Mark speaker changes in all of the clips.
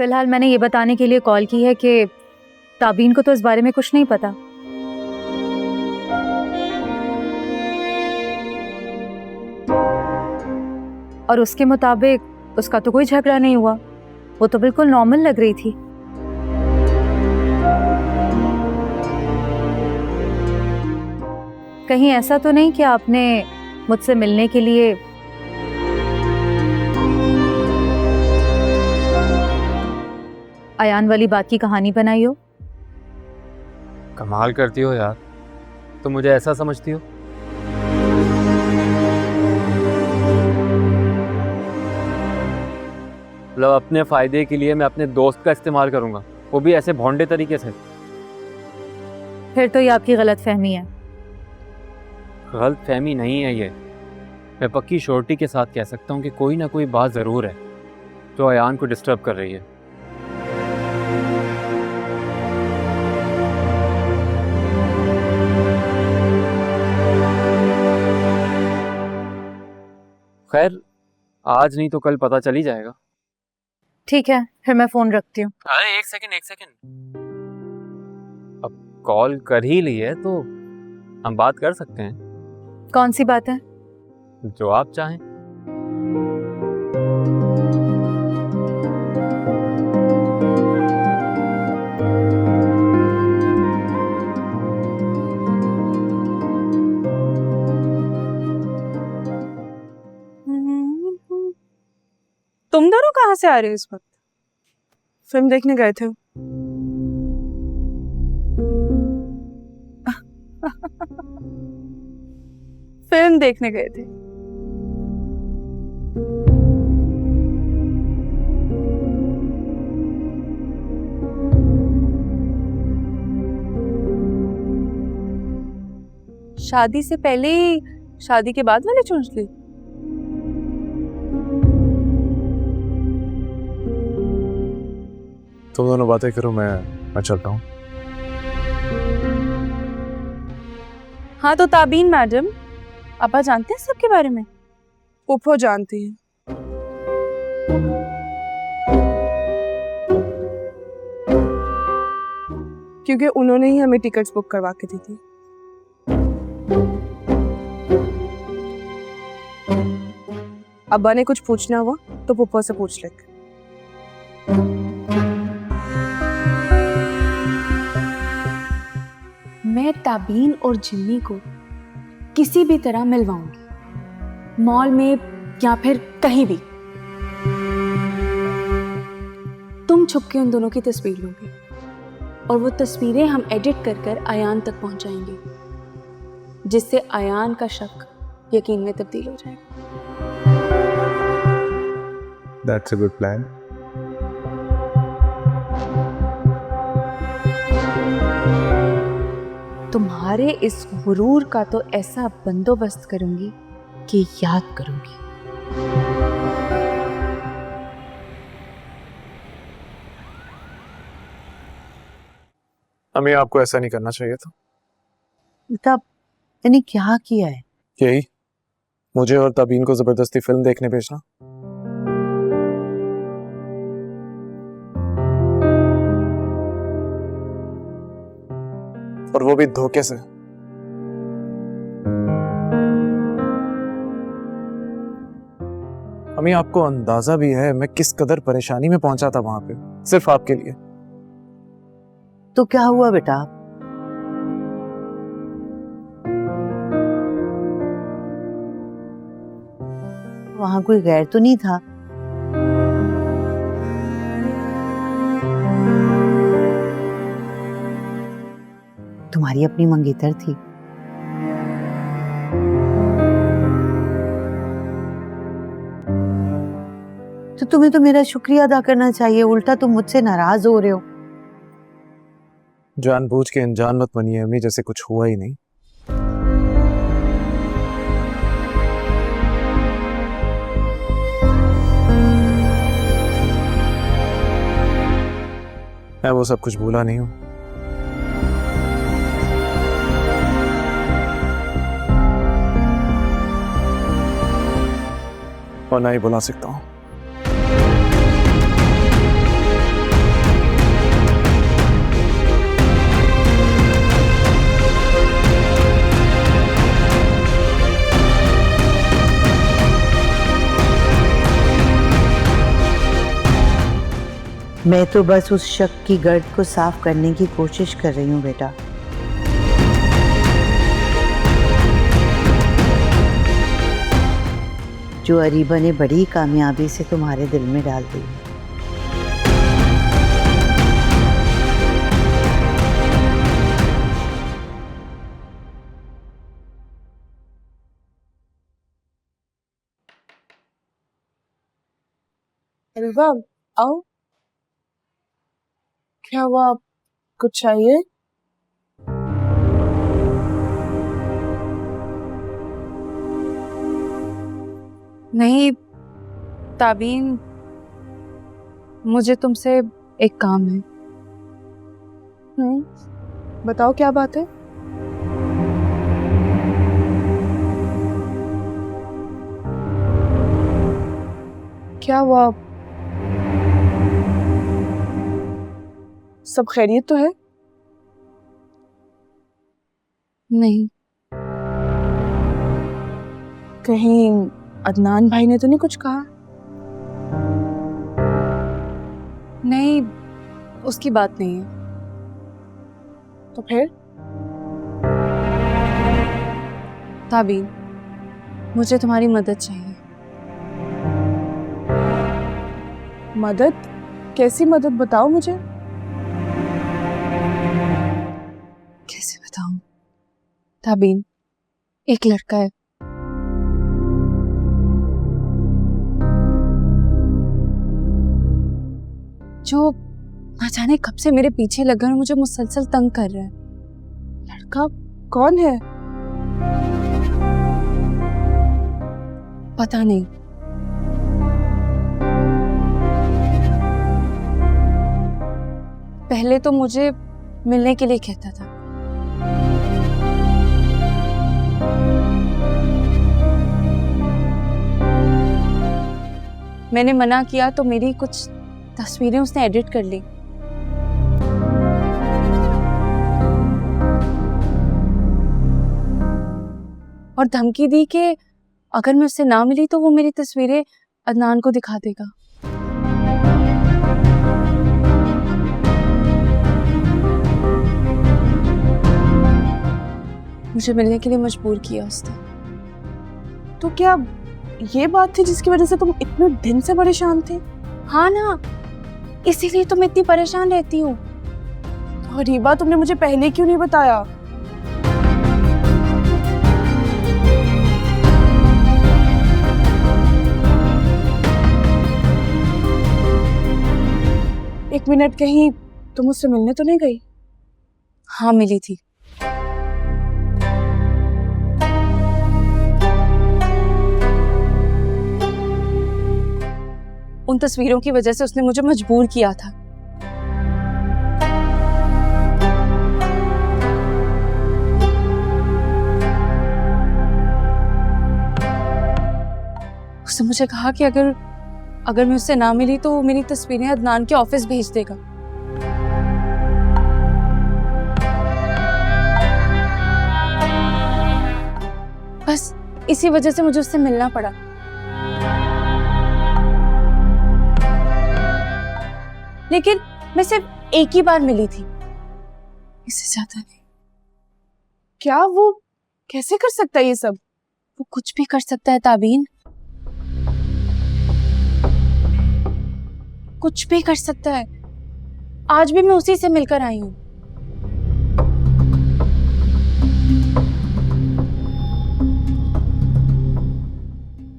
Speaker 1: फिलहाल मैंने ये बताने के लिए कॉल की है कि ताबीन को तो इस बारे में कुछ नहीं पता। और उसके मुताबिक उसका तो कोई झगड़ा नहीं हुआ, वो तो बिल्कुल नॉर्मल लग रही थी। कहीं ऐसा तो नहीं कि आपने मुझसे मिलने के लिए अयान वाली बात की कहानी बनाई हो?
Speaker 2: कमाल करती हो यार, तो मुझे ऐसा समझती हो? मतलब अपने फायदे के लिए मैं अपने दोस्त का इस्तेमाल करूंगा, वो भी ऐसे भोंडे तरीके से?
Speaker 1: फिर तो ये आपकी गलतफहमी है।
Speaker 2: गलतफहमी नहीं है ये, मैं पक्की श्योरिटी के साथ कह सकता हूँ कि कोई ना कोई बात ज़रूर है जो अयान को डिस्टर्ब कर रही है। खैर, आज नहीं तो कल पता चल ही जाएगा।
Speaker 1: ठीक है, फिर मैं फोन रखती हूँ।
Speaker 2: अरे एक सेकंड, अब कॉल कर ही ली है तो हम बात कर सकते हैं।
Speaker 1: कौन सी बात है?
Speaker 2: जो आप चाहें।
Speaker 3: तुम दोनों कहाँ से आ रहे हो इस वक्त? फिल्म देखने गए थे? फिल्म देखने गए थे? शादी से पहले ही शादी के बाद वाले चूज ली?
Speaker 4: तुम दोनों बातें करो, मैं चलता हूँ।
Speaker 3: हाँ तो ताबीन मैडम, आपा जानते हैं सबके बारे में? पुप्पो जानती हैं। क्योंकि उन्होंने ही हमें टिकट्स बुक करवा के दी थी। अब्बा ने कुछ पूछना हुआ तो पुप्पो से पूछ ले।
Speaker 5: मैं ताबीन और जिम्मी को किसी भी तरह मिलवाऊंगी, मॉल में या फिर कहीं भी। तुम छुप के उन दोनों की तस्वीर लोगे और वो तस्वीरें हम एडिट कर कर अयान तक पहुंचाएंगे, जिससे अयान का शक यकीन में तब्दील हो जाएगा।
Speaker 4: That's a good plan.
Speaker 5: तुम्हारे इस गुरूर का तो ऐसा बंदोबस्त करूंगी कि याद करूंगी।
Speaker 4: हमें आपको ऐसा नहीं करना चाहिए था।
Speaker 6: तब यानी क्या किया है?
Speaker 4: यही, मुझे और तबीन को जबरदस्ती फिल्म देखने भेजना। और वो भी धोखे से। हमें आपको अंदाजा भी है मैं किस कदर परेशानी में पहुंचा था वहां पे, सिर्फ आपके लिए।
Speaker 6: तो क्या हुआ बेटा? वहां कोई गैर तो नहीं था? तुम्हारी अपनी मंगेतर थी। तो तुम्हें तो मेरा शुक्रिया अदा करना चाहिए, उल्टा तुम मुझसे नाराज हो रहे हो।
Speaker 4: जानबूझ के अनजान मत बनिए अम्मी, जैसे कुछ हुआ ही नहीं। मैं वो सब कुछ भूला नहीं हूं। और ना ही बुला सकता हूं।
Speaker 6: मैं तो बस उस शक की गर्द को साफ करने की कोशिश कर रही हूँ बेटा। जो अरीबा ने बड़ी कामयाबी से तुम्हारे दिल में डाल दी।
Speaker 3: अरीबा, आओ। क्या हुआ, कुछ चाहिए?
Speaker 1: नहीं ताबीन, मुझे तुमसे एक काम है।
Speaker 3: बताओ क्या बात है? क्या हुआ? सब खैरियत तो है?
Speaker 1: नहीं,
Speaker 3: कहीं अदनान भाई ने तो नहीं कुछ कहा?
Speaker 1: नहीं, उसकी बात नहीं है।
Speaker 3: तो फिर?
Speaker 1: ताबीन, मुझे तुम्हारी मदद चाहिए।
Speaker 3: मदद? कैसी मदद, बताओ मुझे।
Speaker 1: कैसे बताऊं ताबीन, एक लड़का है, जो ना जाने कब से मेरे पीछे लगा और मुझे मुसलसल तंग कर रहा है।
Speaker 3: लड़का कौन है?
Speaker 1: पता नहीं, पहले तो मुझे मिलने के लिए कहता था, मैंने मना किया तो मेरी कुछ तस्वीरें उसने एडिट कर ली। और धमकी दी कि अगर मैं उससे ना मिली तो वो मेरी तस्वीरें अदनान को दिखा देगा। मुझे मिलने के लिए मजबूर किया उसने।
Speaker 3: तो क्या ये बात थी जिसकी वजह से तुम इतने दिन से परेशान थे?
Speaker 1: हाँ ना, इसीलिए तो मैं इतनी परेशान रहती हूँ।
Speaker 3: तो रीबा, तुमने मुझे पहले क्यों नहीं बताया? एक मिनट, कहीं तुम उससे मिलने तो नहीं गई?
Speaker 1: हाँ, मिली थी। उन तस्वीरों की वजह से उसने मुझे मजबूर किया था। उसने मुझे कहा कि अगर मैं उससे ना मिली तो वो मेरी तस्वीरें अदनान के ऑफिस भेज देगा। बस इसी वजह से मुझे उससे मिलना पड़ा। लेकिन मैं सिर्फ एक ही बार मिली थी, इससे ज्यादा नहीं।
Speaker 3: क्या वो कैसे कर सकता है ये सब?
Speaker 1: वो कुछ भी कर सकता है ताबीन, कुछ भी कर सकता है। आज भी मैं उसी से मिलकर आई हूँ।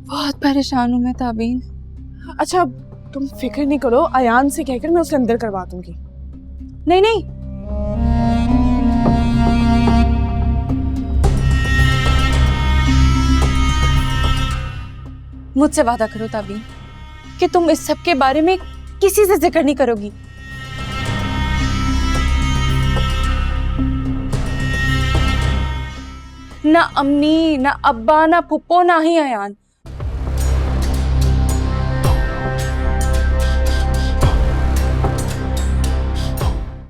Speaker 1: बहुत परेशान हूँ मैं ताबीन।
Speaker 3: अच्छा, तुम फिक्र नहीं करो, अयान से कहकर मैं उसे अंदर करवा दूंगी।
Speaker 1: नहीं नहीं, मुझसे वादा करो ताबीन कि तुम इस सब के बारे में किसी से जिक्र नहीं करोगी। ना अम्मी, ना अब्बा, ना फुप्पो, ना ही अयान।